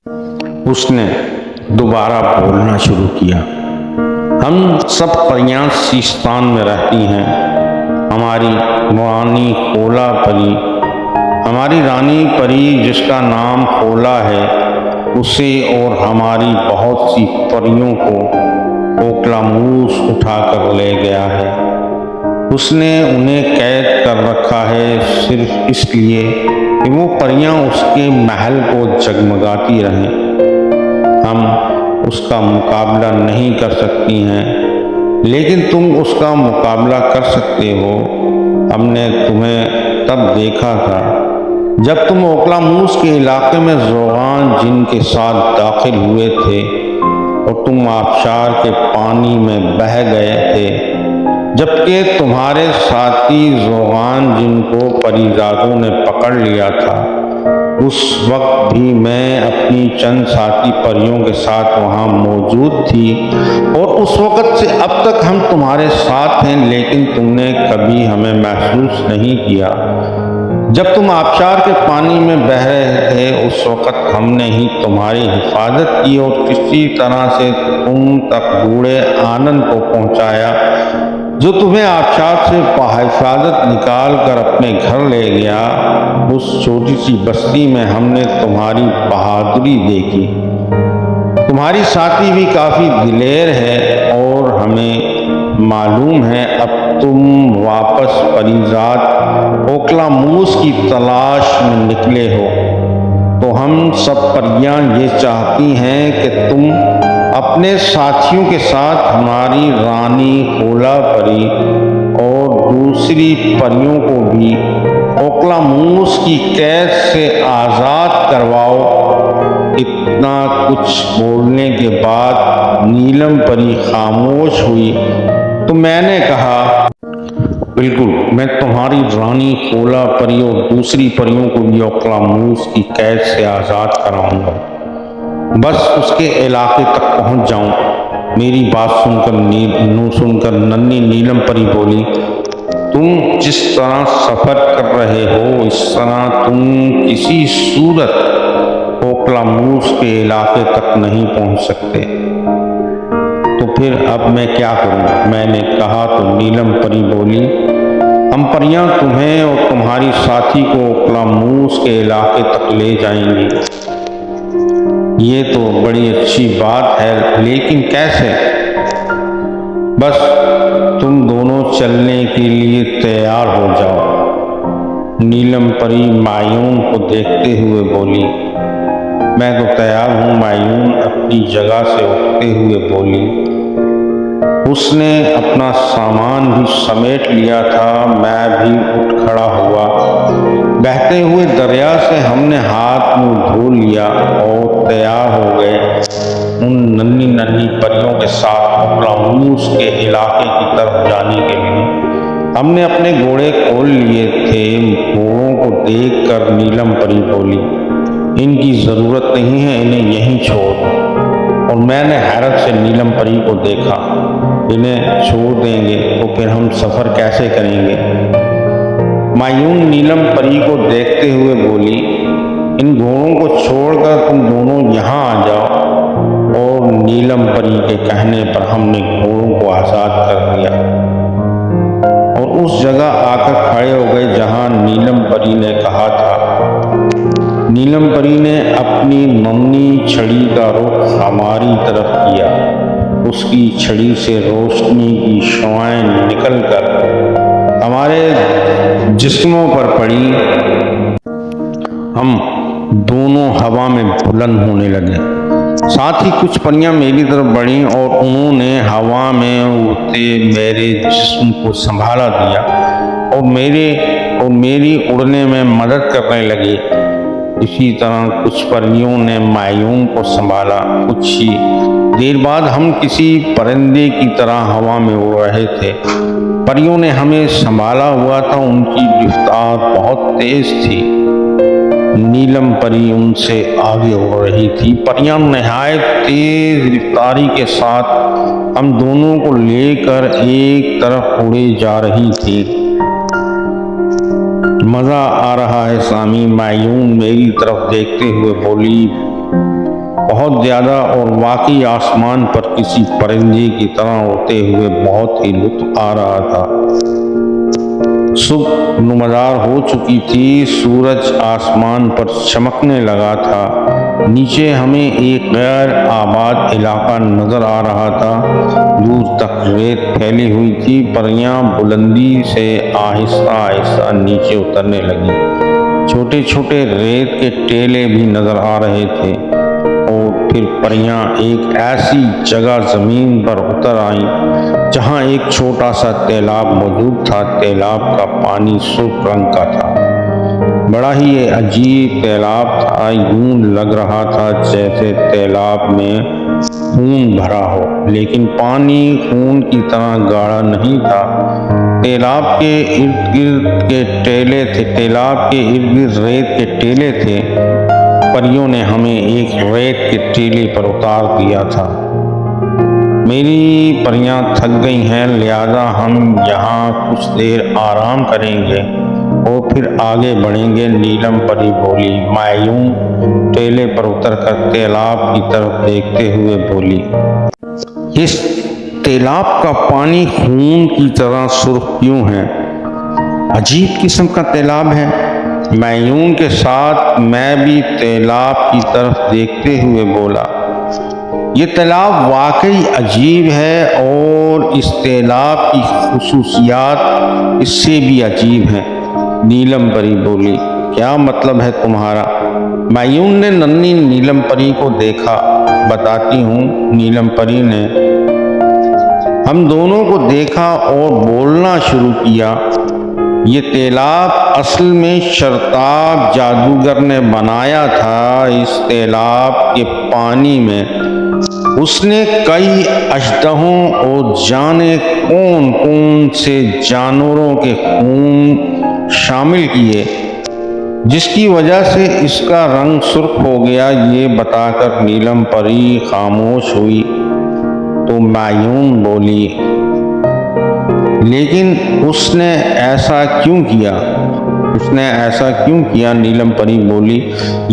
उसने दोबारा बोलना शुरू किया। हम सब परियां सीस्तान में रहती हैं। हमारी रानी खोला परी, हमारी रानी परी जिसका नाम खोला है, उसे और हमारी बहुत सी परियों को ओक्लामूस उठाकर ले गया है। उसने उन्हें कैद कर रखा है सिर्फ इसलिए कि वो परियां उसके महल को जगमगाती रहें। हम उसका मुकाबला नहीं कर सकती हैं, लेकिन तुम उसका मुकाबला कर सकते हो। हमने तुम्हें तब देखा था जब तुम ओक्लामूस के इलाके में ज़ोगान जिन के साथ दाखिल हुए थे और तुम आबशार के पानी में बह गए थे, जबकि तुम्हारे साथी ज़ोगान जिनको परीज़ादों ने पकड़ लिया था। उस वक्त भी मैं अपनी चंद साथी परियों के साथ वहाँ मौजूद थी और उस वक्त से अब तक हम तुम्हारे साथ हैं, लेकिन तुमने कभी हमें महसूस नहीं किया। जब तुम आबशार के पानी में बह रहे थे, उस वक्त हमने ही तुम्हारी हिफाजत की और किसी तरह से तुम तक बूढ़े आनंद को पहुँचाया, जो तुम्हें आबशार से बाहिफाजत निकाल कर अपने घर ले गया। उस छोटी सी बस्ती में हमने तुम्हारी बहादुरी देखी। तुम्हारी साथी भी काफ़ी दिलेर है और हमें मालूम है अब तुम वापस परीज़ाद ओक्लामूस की तलाश में निकले हो। तो हम सब परियां ये चाहती हैं कि तुम अपने साथियों के साथ हमारी रानी खोला परी और दूसरी परियों को भी ओक्लामूस की कैद से आज़ाद करवाओ। इतना कुछ बोलने के बाद नीलम परी खामोश हुई तो मैंने कहा, बिल्कुल, मैं तुम्हारी रानी खोला परी और दूसरी परियों को भी ओक्लामूस की कैद से आज़ाद कराऊंगा। बस उसके इलाके तक पहुंच जाऊं। मेरी बात सुनकर नन्ही नीलम परी बोली, तुम जिस तरह सफ़र कर रहे हो, इस तरह तुम किसी सूरत ओक्लामूस के इलाके तक नहीं पहुंच सकते। तो फिर अब मैं क्या करूं? मैंने कहा तो नीलम परी बोली, हम परियां तुम्हें और तुम्हारी साथी को ओक्लामूस के इलाके तक ले जाएंगी। ये तो बड़ी अच्छी बात है, लेकिन कैसे? बस तुम दोनों चलने के लिए तैयार हो जाओ। नीलम परी मायून को देखते हुए बोली। मैं तो तैयार हूँ, मायून अपनी जगह से उठते हुए बोली। उसने अपना सामान भी समेट लिया था। मैं भी उठ खड़ा हुआ। बहते हुए दरिया से हमने हाथ मुंह धो लिया और तैयार हो गए उन नन्ही नन्ही परियों के साथ ओक्लामूस के इलाके की तरफ जाने के लिए। हमने अपने घोड़े खोल लिए थे। घोड़ों को देखकर नीलम परी बोली, इनकी ज़रूरत नहीं है, इन्हें यहीं छोड़ दो। और मैंने हैरत से नीलम परी को देखा। इन्हें छोड़ देंगे तो फिर हम सफ़र कैसे करेंगे? मायून नीलम परी को देखते हुए बोली, इन घोड़ों को छोड़कर तुम दोनों यहाँ आ जाओ। और नीलम परी के कहने पर हमने घोड़ों को आज़ाद कर दिया और उस जगह आकर खड़े हो गए जहाँ नीलम परी ने कहा था। नीलम परी ने अपनी मम्मी छड़ी का रुख हमारी तरफ किया। उसकी छड़ी से रोशनी की शुआएं निकलकर हमारे जिस्मों पर पड़ी। हम दोनों हवा में बुलंद होने लगे। साथ ही कुछ परियां मेरी तरफ बढ़ीं और उन्होंने हवा में उड़ते मेरे जिस्म को संभाला दिया और मेरी उड़ने में मदद करने लगी। इसी तरह कुछ परियों ने मायून को संभाला। कुछ ही देर बाद हम किसी परिंदे की तरह हवा में उड़ रहे थे। परियों ने हमें संभाला हुआ था। उनकी रफ्तार बहुत तेज थी। नीलम परी उनसे आगे उड़ रही थी। परियां नहायत तेज रफ्तारी के साथ हम दोनों को लेकर एक तरफ उड़े जा रही थी। मज़ा आ रहा है सामी, मायून मेरी तरफ देखते हुए बोली। बहुत ज़्यादा और वाकई आसमान पर किसी परिंदे की तरह उड़ते हुए बहुत ही लुत्फ आ रहा था। सुबह नुमार हो चुकी थी, सूरज आसमान पर चमकने लगा था। नीचे हमें एक गैर आबाद इलाका नजर आ रहा था। दूर तक रेत फैली हुई थी। परियां बुलंदी से आहिस्ता आहिस्ता नीचे उतरने लगी। छोटे छोटे रेत के टेले भी नजर आ रहे थे और फिर परियां एक ऐसी जगह जमीन पर उतर आईं जहां एक छोटा सा तालाब मौजूद था। तालाब का पानी सुर्ख रंग का था। बड़ा ही ये अजीब तालाब था। यूं लग रहा था जैसे तालाब में खून भरा हो, लेकिन पानी खून की तरह गाढ़ा नहीं था। तालाब के इर्द गिर्द के टेले थे, तालाब के इर्द गिर्द रेत के टेले थे। परियों ने हमें एक रेत के टीले पर उतार दिया था। मेरी परियां थक गई हैं, लिहाजा हम यहाँ कुछ देर आराम करेंगे और फिर आगे बढ़ेंगे। नीलम परी बोली। मायूं टेले पर उतरकर तालाब की तरफ देखते हुए बोली, इस तालाब का पानी खून की तरह सुर्ख क्यों है? अजीब किस्म का तालाब है। मायून के साथ मैं भी तालाब की तरफ देखते हुए बोला, ये तालाब वाकई अजीब है और इस तालाब की खुसूसियात इससे भी अजीब हैं। नीलम परी बोली, क्या मतलब है तुम्हारा? मायून ने नन्ही नीलम परी को देखा। बताती हूँ। नीलम परी ने हम दोनों को देखा और बोलना शुरू किया। ये तालाब असल में शर्ताब जादूगर ने बनाया था। इस तालाब के पानी में उसने कई अजदहों और जाने कौन कौन से जानवरों के खून शामिल किए, जिसकी वजह से इसका रंग सुर्ख हो गया। ये बताकर नीलम परी खामोश हुई तो मायून बोली, लेकिन उसने ऐसा क्यों किया? उसने ऐसा क्यों किया? नीलम परी बोली,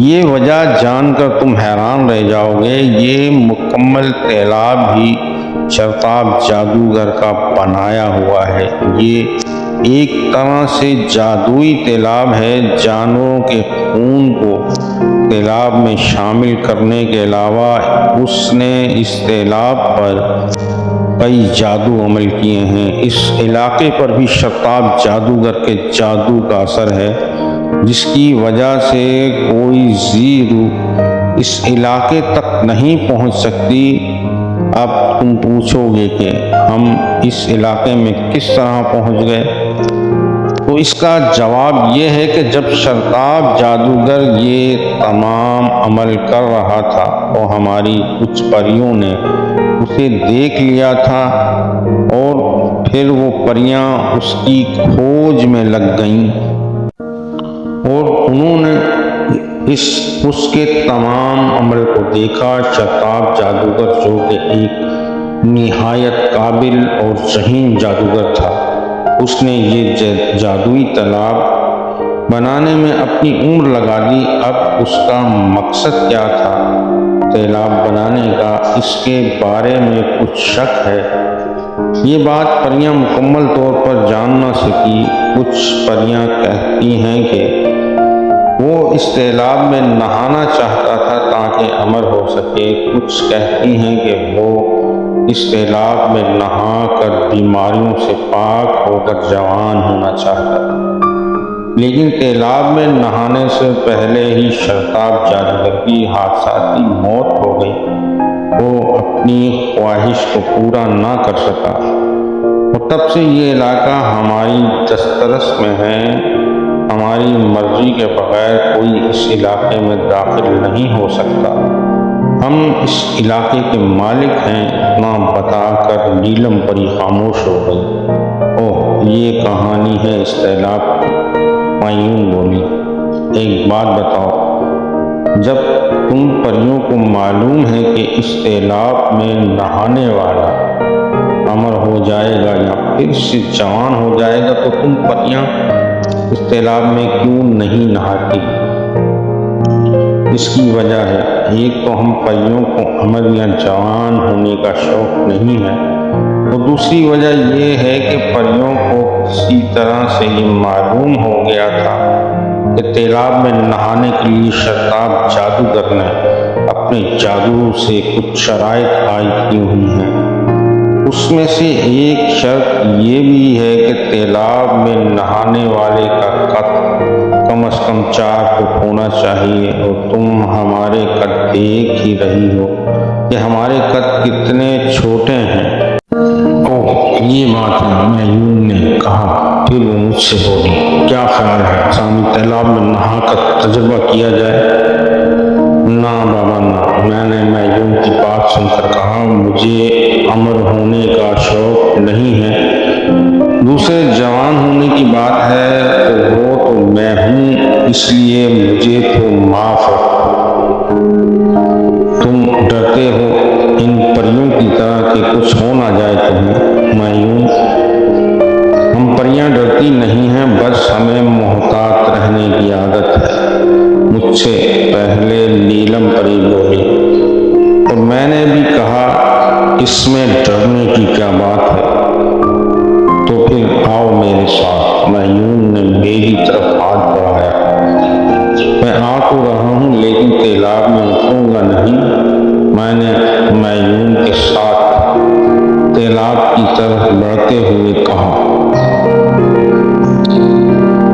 ये वजह जानकर तुम हैरान रह जाओगे। ये मुकम्मल तालाब ही शर्ताब जादूगर का बनाया हुआ है। ये एक तरह से जादुई तालाब है। जानवरों के खून को तालाब में शामिल करने के अलावा उसने इस तालाब पर कई जादू अमल किए हैं। इस इलाके पर भी शर्ताब जादूगर के जादू का असर है, जिसकी वजह से कोई जीरू इस इलाके तक नहीं पहुंच सकती। अब तुम पूछोगे कि हम इस इलाके में किस तरह पहुंच गए, तो इसका जवाब ये है कि जब शर्ताब जादूगर ये तमाम अमल कर रहा था तो हमारी कुछ परियों ने उसे देख लिया था और फिर वो परियां उसकी खोज में लग गईं और उन्होंने उसके तमाम अमल को देखा। शर्ताब जादूगर जो कि एक निहायत काबिल और ज़हीन जादूगर था, उसने ये जादुई तालाब बनाने में अपनी उम्र लगा दी। अब उसका मकसद क्या था तालाब बनाने का, इसके बारे में कुछ शक है। ये बात परियां मुकम्मल तौर पर जान न सकी। कुछ परियां कहती हैं कि वो इस तालाब में नहाना चाहता था ताकि अमर हो सके। कुछ कहती हैं कि वो इस तालाब में नहाकर बीमारियों से पाक होकर जवान होना चाहता था, लेकिन तालाब में नहाने से पहले ही शर्ताब जादूगर की हादसाती मौत हो गई। वो अपनी ख्वाहिश को पूरा ना कर सका और तब से ये इलाका हमारी दस्तरस में है। हमारी मर्जी के बगैर कोई इस इलाके में दाखिल नहीं हो सकता। हम इस इलाके के मालिक हैं। इतना बताकर नीलम परी खामोश हो गई। ओह, ये कहानी है इस तालाब की। मायून बोली, एक बात बताओ, जब तुम परियों को मालूम है कि इस तालाब में नहाने वाला अमर हो जाएगा या फिर से जवान हो जाएगा, तो तुम परियां इस तालाब में क्यों नहीं नहाती? इसकी वजह है एक तो हम परियों को अमर या जवान होने का शौक नहीं है, और दूसरी वजह ये है कि परियों को किसी तरह से ये मालूम हो गया था कि तालाब में नहाने के लिए शताब जादूगर ने अपने जादू से कुछ शराइत आयद की हुई हैं। उसमें से एक शर्त ये भी है कि तालाब में नहाने वाले का कद कम से कम 4 फुट होना चाहिए, और तुम हमारे कद देख ही रही हो कि हमारे कद कितने छोटे हैं। ओह, ये बात है, मैयून ने कहा। फिर वो मुझसे बोली, क्या ख्याल है सामी तालाब में नहाकर तजुर्बा किया जाए? ना बाबा ना, मैंने मैयून की बात सुनकर कहा, मुझे अमर होने का शौक नहीं है। दूसरे जवान होने की बात है तो वो तो मैं हूँ, इसलिए मुझे तो माफ है। तुम डरते हो इन परियों की तरह कि कुछ हो ना जाए तुम्हें। मैयून, हम परियां डरती नहीं हैं, बस हमें मोहतात रहने की आदत है, मुझसे पहले नीलम परी बोली। और मैंने भी कहा, इसमें डरने की क्या बात है, तो फिर आओ मेरे साथ। मैयून ने मेरी तरफ हाथ बढ़ाया। मैं आ तो रहा हूँ, लेकिन तालाब में उतरूंगा नहीं। मैंने मैयून के साथ तालाब की तरफ बढ़ते हुए कहा,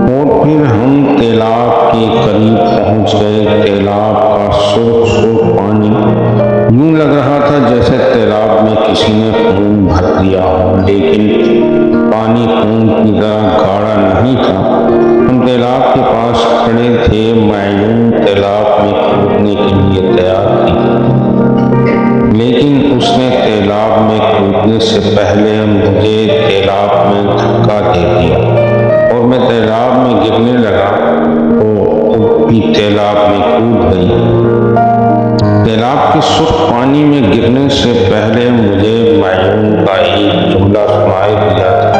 और फिर हम तालाब के करीब पहुंच गए। तालाब का सुर्ख सुर्ख पानी यूं लग रहा था जैसे तालाब में किसी ने खून भर दिया हो, लेकिन पानी खून की तरह गाढ़ा नहीं था। हम तालाब के पास खड़े थे। मैयून तालाब में कूदने के लिए तैयार थी, लेकिन उसने तालाब में कूदने से पहले मुझे तालाब में धक्का दे दिया, और मैं तालाब में गिरने लगा तो भी तालाब में कूद गई। तालाब के सुर्ख पानी में गिरने से पहले मुझे मैयून का एक जुमला सुनाई दिया था।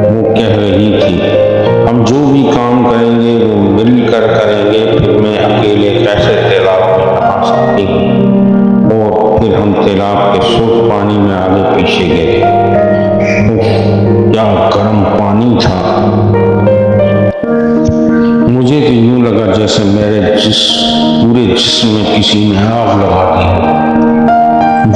वो कह रही थी, हम जो भी काम करेंगे वो मिलकर करेंगे, फिर मैं अकेले कैसे तालाब में नहा सकती हूँ। और फिर हम तालाब के सुर्ख पानी में आगे पीछे गए। क्या गर्म पानी था। मुझे तो यूं लगा जैसे मेरे पूरे जिस्म में किसी ने आग लगा दी।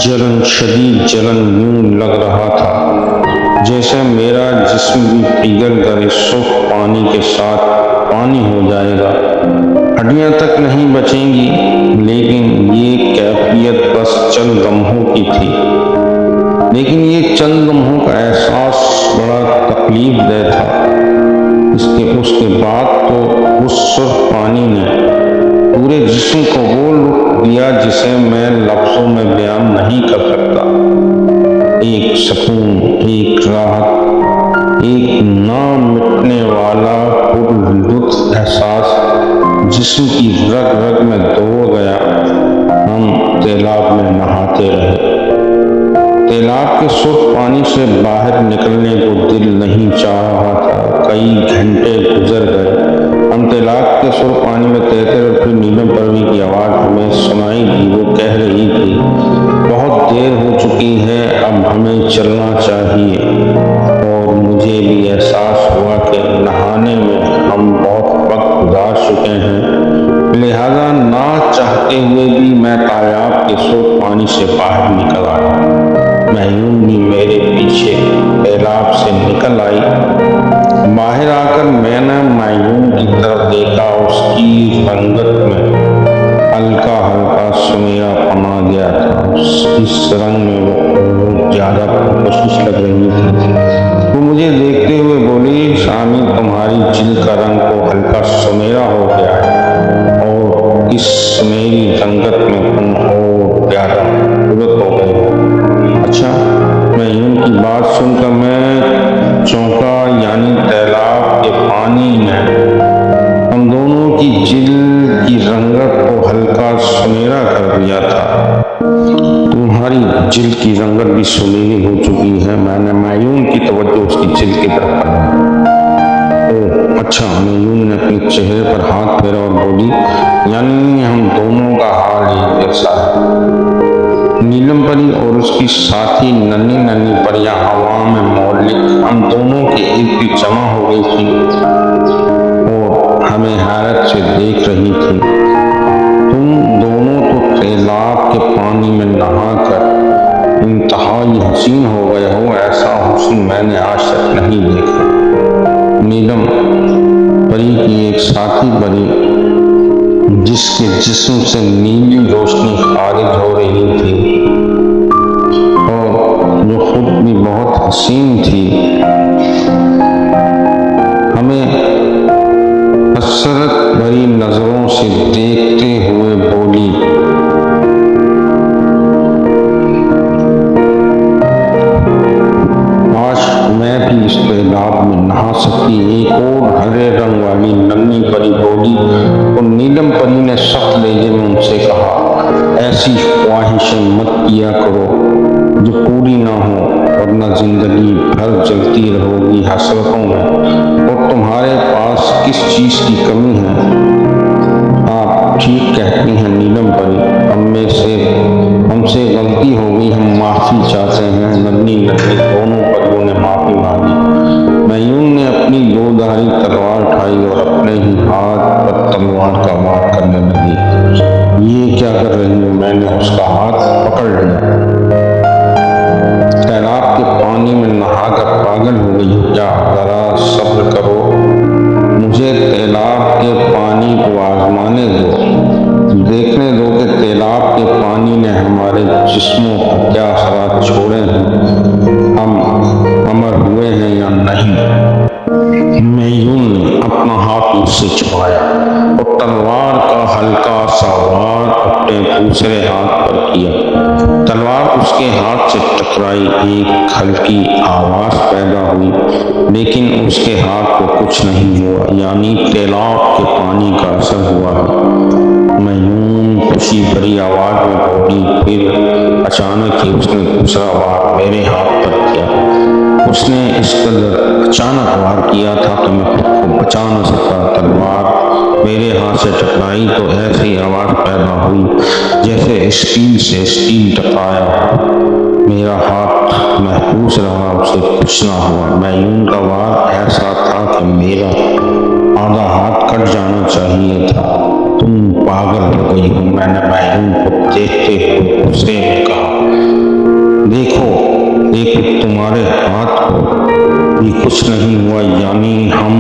जलन, शदीद जलन यूं लग रहा था जैसे मेरा जिस्म भी पिघल कर इस सुर्ख पानी के साथ पानी हो जाएगा, हड्डियां तक नहीं बचेंगी। लेकिन ये कैफियत बस चंद लम्हों की थी, लेकिन ये चंद लम्हों का एहसास बड़ा तकलीफदेह था। उसके बाद तो उस सुर्ख पानी ने पूरे जिस्म को वो लुत्फ दिया जिसे मैं लफ्जों में बयान नहीं कर सकता। एक सुकून, एक राहत, एक ना मिटने वाला पुरलुत्फ एहसास जिस्म की रग रग में दौड़ गया। हम तालाब में नहाते रहे। तालाब के सुर्ख पानी से बाहर निकलने को दिल नहीं चाह रहा था। कई घंटे गुजर गए। हम तालाब के सुर्ख पानी में तैरते रहे। फिर नीलम परवी की आवाज़ हमें सुनाई दी। वो कह रही थी, बहुत देर हो चुकी है, अब हमें चलना चाहिए। और मुझे भी एहसास हुआ कि नहाने में हम बहुत वक्त गुजार चुके हैं, लिहाजा ना चाहते हुए भी मैं तालाब के सुर्ख पानी से बाहर निकल आया। मैयून भी मेरे पीछे तालाब से निकल आई। बाहर आकर मैंने मैयून की तरफ देखा। उसकी रंगत में हल्का हल्का सुनहरा पना गया था। इस रंग में वो ज्यादा कोशिश लग रही थी। वो मुझे देखते हुए बोली, शामी तुम्हारी जिल्द का रंग तो हल्का सुनहरा हो गया है, और इस सुनहरी रंगत में तुम और ज्यादा खूबसूरत हो गए हो। अच्छा, मैयून की बात सुनकर मैं चौंका। यानी तालाब के पानी ने हम दोनों की जिल्द की रंगत को हल्का सुनहरा कर दिया था। तुम्हारी जिल्द की रंगत भी सुनहरी हो चुकी है। मैंने मैयून की तवज्जो उसकी जिल्द की तरफ। ओह अच्छा। मयून ने अपने चेहरे पर हाथ फेरा और बोली, यानी हम दोनों का हाल ही ऐसा है। नीलम परी और उसकी साथी नन्ही नन्ही परियां हवा में मौलिक हम दोनों के इर्द जमा हो गई थी और हमें हैरत से देख रही थी। तुम दोनों तो तालाब के पानी में नहाकर इंतहाई हसीन हो गए हो, ऐसा हुस्न मैंने आज तक नहीं देखा। नीलम परी की एक साथी परी, जिसके जिस्म से नीली रोशनी खारिज हो रही थी और जो खुद भी बहुत हसीन थी, हमें हसरत भरी नजरों से देखते हुए बोली, मैं भी इस तालाब में नहा सकती। एक और हरे रंग वाली नन्ही परी बोली और नीलम परी ने सख्त लहजे में उनसे कहा, ऐसी ख्वाहिशें मत किया करो जो पूरी ना हो, वरना जिंदगी भर जलती रहोगी हसरतों में और तुम्हारे पास किस चीज की कमी है। आप ठीक कहती हैं नीलम परी, हमसे गलती हो गई, हम माफी चाहते हैं। नन्ही नन्ही दोनों परियों ने माफी मांगी। मयून ने अपनी दोधारी तलवार उठाई और अपने ही हाथ पर तलवार का वार करने लगी। ये क्या कर रही हो? मैंने उसका हाथ पकड़ लिया। तालाब के पानी में नहाकर पागल हो गई क्या? जरा सब्र करो, मुझे तालाब के पानी को आजमाने दो, देखने दो कि तालाब के पानी ने हमारे जिस्मों पर क्या असरात छोड़े हैं, हम अमर हुए हैं या नहीं। मयून ने अपना हाथ मुझसे छुपाया और तलवार का हल्का सा वार अपने दूसरे हाथ पर किया। तलवार उसके हाथ से टकराई, एक हल्की आवाज पैदा हुई, लेकिन उसके हाथ को कुछ नहीं हुआ, यानी तालाब के पानी का असर हुआ है। मयून खुशी भरी आवाज में बोली, फिर अचानक ही उसने दूसरा वार मेरे हाथ पर किया। उसने इस कदर अचानक वार किया था कि मैं खुद को बचा न सका। तलवार मेरे हाथ से टकराई तो ऐसी आवाज पैदा हुई जैसे स्टील से स्टील टकराया। मेरा हाथ महफूज रहा, उसे कुछ ना हुआ। मयून का वार ऐसा था कि मेरा आधा हाथ कट जाना चाहिए था। तुम पागल हो गई हो, मैंने मयून को देखते हुए गुस्से में कहा। देखो तुम्हारे हाथ को भी कुछ नहीं हुआ, यानी हम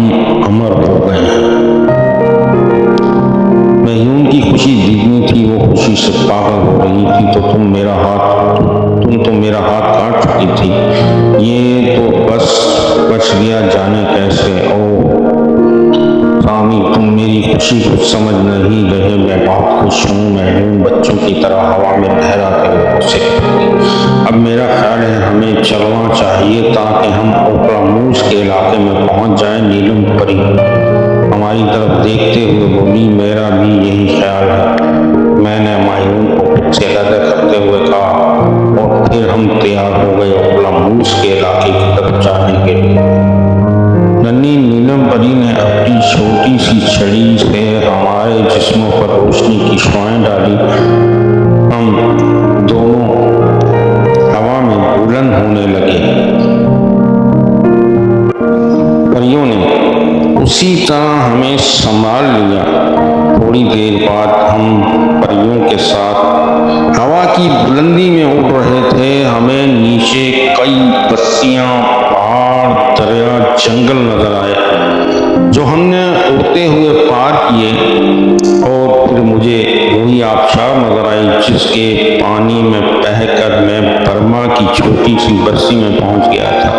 अमर हो गए हैं। मयून की खुशी दिखनी थी, वो खुशी से पागल हो रही थी। तो तुम तो मेरा हाथ काट चुकी थी, ये तो बस बच गया, जाने कैसे। ओ स्वामी, तुम मेरी खुशी को समझ नहीं रहे, मैं बहुत खुश हूँ। मयून बच्चों की तरह हवा में लहराते हुए उसे अब मेरा ख्याल है हमें चलना चाहिए ताकि हम ओकरामूस के इलाके में पहुंच जाएं। नीलम परी हमारी तरफ देखते हुए बोली, मेरा भी यही ख्याल है। मैंने मयून को से लदा करते हुए कहा और फिर हम तैयार हो गए ओकरामूस के इलाके की तरफ जाने के लिए। नन्ही नीलम परी ने अपनी छोटी सी छड़ी से हमारे जिस्मों पर रोशनी की शुआएं डाली। हम दोनों हवा में बुलंद होने लगे। परियों ने उसी तरह हमें संभाल लिया। थोड़ी देर बाद हम परियों के साथ हवा की बुलंदी में उड़ रहे थे। हमें नीचे कई बस्तियां, पहाड़, दरिया, जंगल नजर आए जो हमने उड़ते हुए पार किए और फिर मुझे वही आबशार नजर आई जिसके पानी में बहकर मैं बर्मा की छोटी सी बस्ती में पहुंच गया था।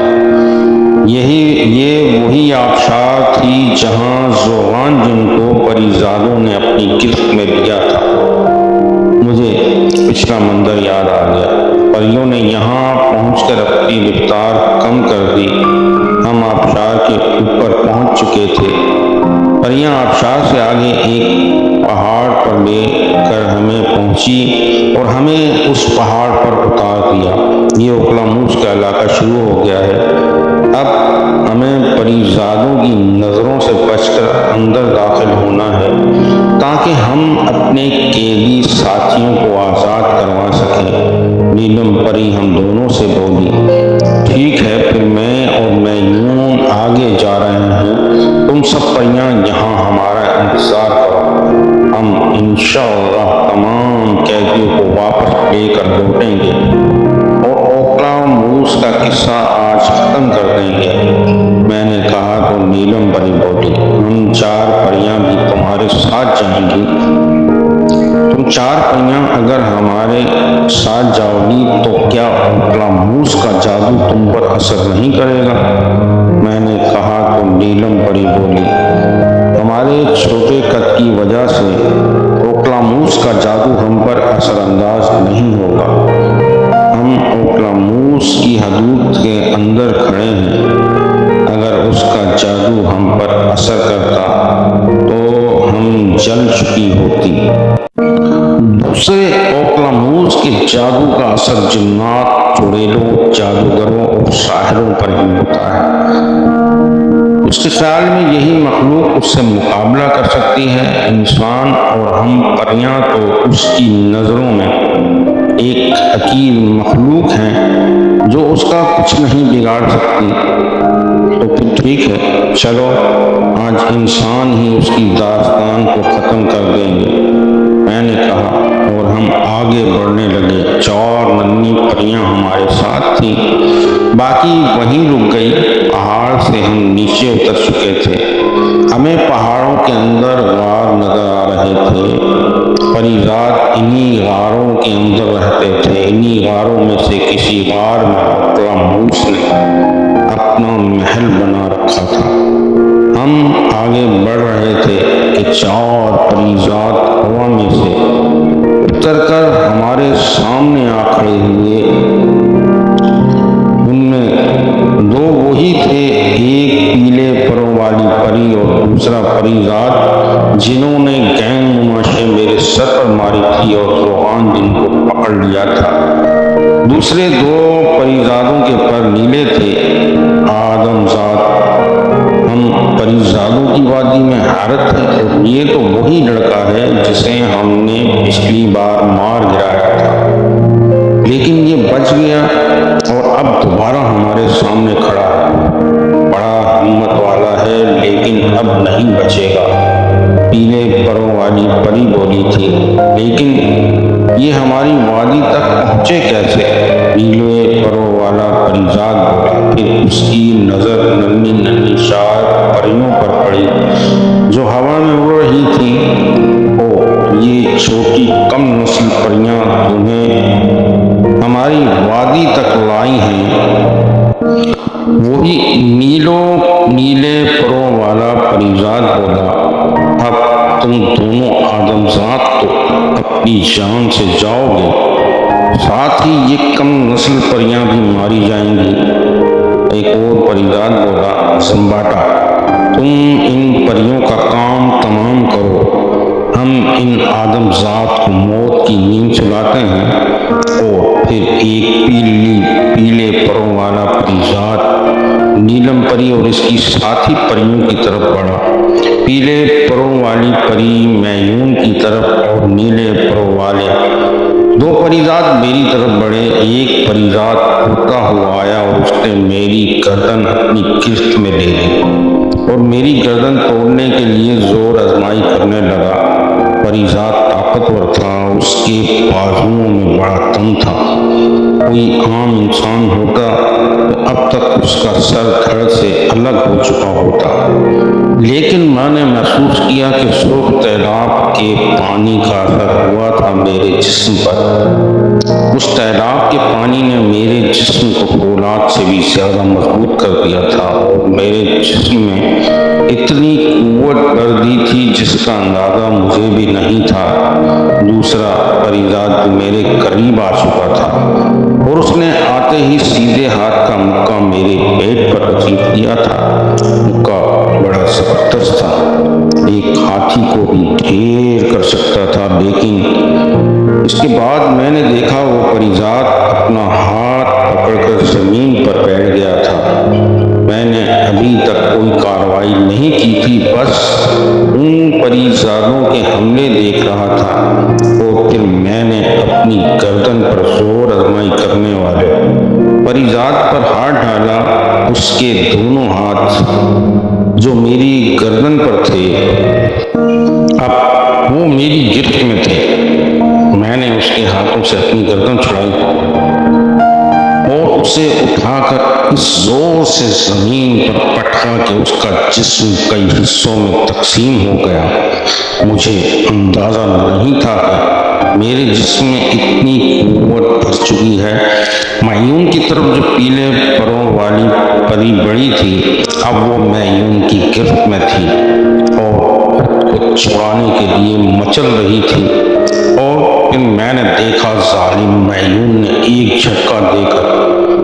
ये वही आबशार थी जहां ज़ोगान जिनको परिजादों ने अपनी गिरफ्त में लिया था। मुझे पिछला मंजर याद आ गया। परियों ने यहाँ पहुंचकर अपनी रफ्तार कम कर दी। हम आबशार के ऊपर पहुंच चुके थे। परियां आबशार से आगे एक पहाड़ पर लेकर हमें पहुंची और हमें उस पहाड़ पर उतार दिया। ये ओकरामूस का इलाका शुरू हो गया है। अब हमें परिजादों की नज़रों से बचकर अंदर दाखिल होना है ताकि हम अपने कैदी साथियों को आज़ाद करवा सकें। नीलम परी हम दोनों से बोली, ठीक है, फिर मैं और मैयून आगे जा रहे हैं, तुम सब परियां यहाँ हमारा इंतज़ार करो। हम इंशाअल्लाह तमाम कैदियों को वापस लेकर लौटेंगे और ओकलामूस का किस्सा आज ख़त्म कर देंगे। मैंने कहा तो नीलम परी बोली, हम 4 परियां भी तुम्हारे साथ जाएंगी। तुम 4 परियां अगर हमारे साथ जाओगी तो क्या ओकलामूस का जादू तुम पर असर नहीं करेगा? मैंने कहा तो नीलम परी बोली, हमारे छोटे कद की वजह से ओकलामूस का जादू हम पर असरअंदाज नहीं होगा। हम ओकलामूस की हदूद के अंदर खड़े हैं, अगर उसका जादू हम पर असर करता तो हम जल चुकी होती। दूसरे ओकलामूस के जादू का असर जिन्नात, चुड़ैलों, जादूगरों और साहिरों पर ही होता है। उसके ख्याल में यही मखलूक उससे मुकाबला कर सकती है। इंसान और हम परियां तो उसकी नज़रों में एक हकीर मखलूक हैं जो उसका कुछ नहीं बिगाड़ सकती। तो फिर ठीक है, चलो आज इंसान ही उसकी दास्तान को ख़त्म कर देंगे। मैंने कहा और हम आगे बढ़ने लगे। 4 नन्ही परियां हमारे साथ थीं, बाकी वहीं रुक गई। पहाड़ से हम नीचे उतर चुके थे। हमें पहाड़ों के अंदर गार नजर आ रहे थे। परिजाद इन्हीं गारों के अंदर रहते थे। इन्हीं गारों में से किसी गार में ओकलामूस ने अपना महल बना रखा था। हम आगे बढ़ रहे थे कि 4 परिजाद हवा में से उतरकर हमारे सामने आ खड़े हुए। उनमें 2 वही थे, एक पीले परों वाली परी और दूसरा परिजाद जिन्होंने गैंगनुमा से मेरे सर पर मारी थी और रोहान जिनको पकड़ लिया था। दूसरे 2 परिजादों के पर नीले थे, आदमजाद। हम परिजादों की वादी में हैरत थे, तो ये तो वही लड़का है जिसे हमने पिछली बार मार गिराया था, लेकिन ये बच गया और अब दोबारा हमारे सामने खड़ा है। बड़ा हिम्मत वाला है, लेकिन अब नहीं बचेगा। पीले परों वाली परी बोली थी, लेकिन ये हमारी वादी तक पहुंचे कैसे? पीले परों वाला परिजाद बोला। फिर उसकी नजर नन्ही नन्ही 4 परियों पर पड़ी जो हवा में उड़ रही थी। ओ, ये छोटी कम नस्ल परियां तुम्हें हमारी वादी तक लाई हैं। वही नीले परों वाला परिजाद बोला, अब तुम दोनों आदमजात तो अपनी जान से जाओगे, साथ ही ये कम नस्ल परियां भी मारी जाएंगी। एक और परिजाद बोला, संबाटा, तुम इन परियों का काम तमाम करो, हम इन आदमजात को मौत की नींद सुलाते हैं। और फिर एक पीले परों वाला परिजाद नीलम परी और इसकी साथी परियों की तरफ बढ़ा। पीले परों वाली परी मैयून की तरफ और नीले परों वाले 2 परिजाद मेरी तरफ बढ़े। एक परिजाद उड़ता हुआ आया और उसने मेरी गर्दन अपनी गिरफ्त में ले ली और मेरी गर्दन तोड़ने के लिए जोर आजमाई करने लगा। परिजाद ताकतवर था, उसके बाजुओं में बड़ा दम था। कोई आम इंसान होता तो अब तक उसका सर धड़ से अलग हो चुका होता, लेकिन मैंने महसूस किया कि सुर्ख तैलाब के पानी का असर हुआ था मेरे जिस्म पर। उस तैलाब के पानी ने मेरे जिस्म को फौलाद से भी ज्यादा मजबूत कर दिया था और मेरे जिस्म में इतनी कुव्वत भर दी थी जिसका अंदाजा मुझे भी नहीं था। दूसरा परिजाद मेरे करीब आ चुका था और उसने आते ही सीधे हाथ का मुक्का मेरे पेट पर रगड़ दिया था। मुक्का बड़ा जबरदस्त था, एक हाथी को भी ढेर कर सकता था। लेकिन इसके बाद मैंने देखा वो परिजाद अपना हाथ पकड़कर जमीन पर बैठ गया था मैंने अभी तक कोई कार्रवाई नहीं की थी, बस उन परिजादों के हमले देख रहा था और फिर मैंने अपनी गर्दन पर जोर आजमाई करने वाले परिजाद पर हाथ डाला। उसके दोनों हाथ जो मेरी गर्दन पर थे अब वो मेरी गिरफ्त में थे। मैंने उसके हाथों से अपनी गर्दन छुड़ाई और उसे उठाकर इस जोर से जमीन पर पटका के उसका जिस्म कई हिस्सों में तकसीम हो गया। मुझे अंदाजा नहीं था कि मेरे जिस्म में इतनी कुव्वत भर चुकी है। मायून की तरफ जो पीले परों वाली परी बड़ी थी, अब वो मायून की गिरफ्त में थी और खुद को छुड़ाने के लिए मचल रही थी। और फिर मैंने देखा जालिम मायून ने एक झटका देकर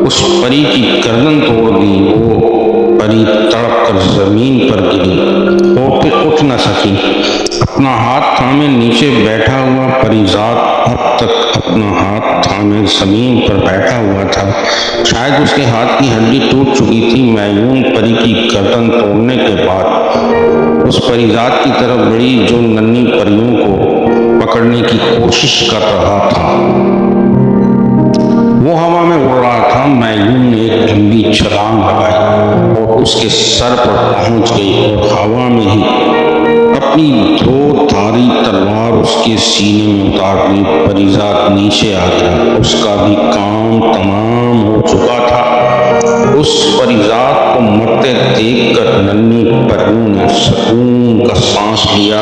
उस परी की गर्दन तोड़ दी। वो परी तड़प कर जमीन पर गिरी और फिर उठ न सकी। अपना हाथ थामे नीचे बैठा हुआ परिजात अब तक अपना हाथ थामे जमीन पर बैठा हुआ था। शायद उसके हाथ की हड्डी टूट चुकी थी। मायून परी की गर्दन तोड़ने के बाद उस परिजात की तरफ बढ़ी जो नन्ही परियों को पकड़ने की कोशिश कर रहा था। वो हवा में उड़ रहा था। मायून ने एक लंबी छलांग लगाई और उसके सर पर पहुंच गई और हवा में ही अपनी दो धारी तलवार उसके सीने में उतार दी। परिजात नीचे आ गया। उसका भी काम तमाम हो चुका था। उस परिजात को मरते देखकर नन्ही परियों ने सुकून का सांस लिया।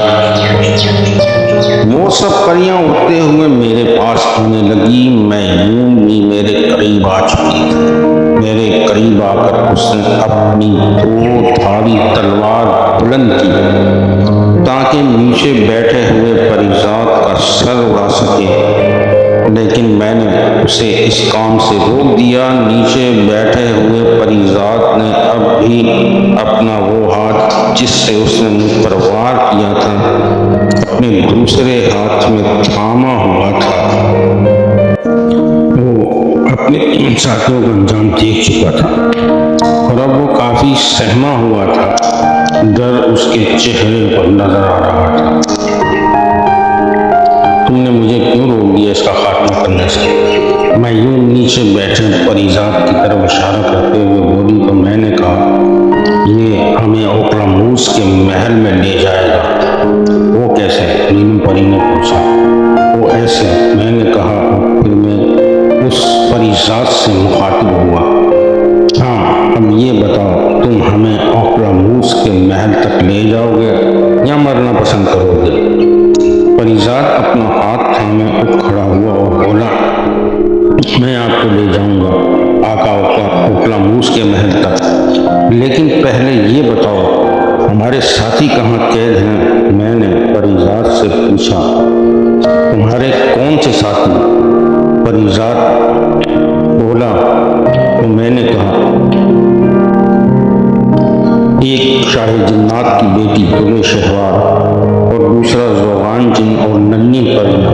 वो सब परियां उड़ते हुए मेरे पास आने लगी। मायून भी मेरे करीब आ चुकी थी। मेरे करीब आकर उसने अपनी दो धारी तलवार बुलंद की ताकि नीचे बैठे हुए परिजात का सर उड़ा सके, लेकिन मैंने उसे इस काम से रोक दिया। नीचे बैठे हुए परिजात ने अब भी अपना वो हाथ जिससे उसने मुझ पर वार किया था अपने दूसरे हाथ में थामा हुआ था। वो अपने इन साथियों का अंजाम देख चुका था और अब वो काफी सहमा हुआ था। डर उसके चेहरे पर नजर आ रहा था। तुमने मुझे क्यों रोक दिया इसका खात्मा करने से? मैं यूं नीचे बैठे परिजात की तरफ इशारा करते हुए बोली तो मैंने कहा, ये हमें ओक्रामूस के महल में ले जाएगा। वो कैसे? नीलम परी ने पूछा। वो ऐसे, मैंने कहा। फिर मैं उस परिजात से मुखातिब हुआ। हाँ, अब ये बताओ, तुम हमें ओक्रामूस के महल तक ले जाओगे या मरना पसंद करोगे? परिजात अपना हाथ थामे उठ खड़ा हुआ और बोला, मैं आपको ले जाऊंगा आका ओक्रामूस के महल तक, लेकिन पहले ये बताओ हमारे साथी कहाँ कैद हैं? मैंने परिजात से पूछा। तुम्हारे कौन से साथी? परिजात बोला। तो मैंने कहा, एक शाही जिन्नात की बेटी दुले शहवार और दूसरा ज़ोगान जिन और नन्ही परियां।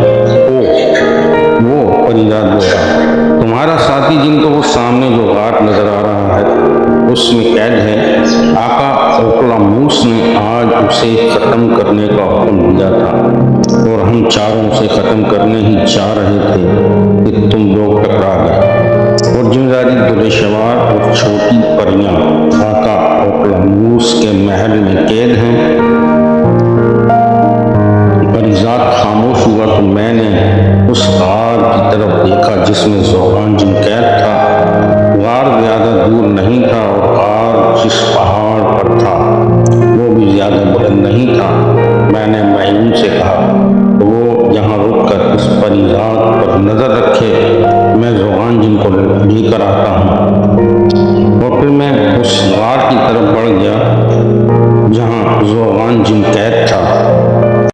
वो परिजात बोला। तुम्हारा साथी जिन तो वो सामने जो गार नजर आ रहा है उसमें कैद है। आका ओक्रामूस ने आज उसे खत्म करने का हुक्म दिया था और हम चारों उसे खत्म करने ही जा रहे थे कि तुम लोग टकरा गए और जिम्मेदारी दुले शहवार और छोटी परियां आका ओक्रामूस के महल में कैद हैं। परिजात खामोश हुआ तो मैंने उस गार की तरफ देखा जिसमें ज़ोगान जिन कैद था। गार ज्यादा दूर नहीं था और गार जिस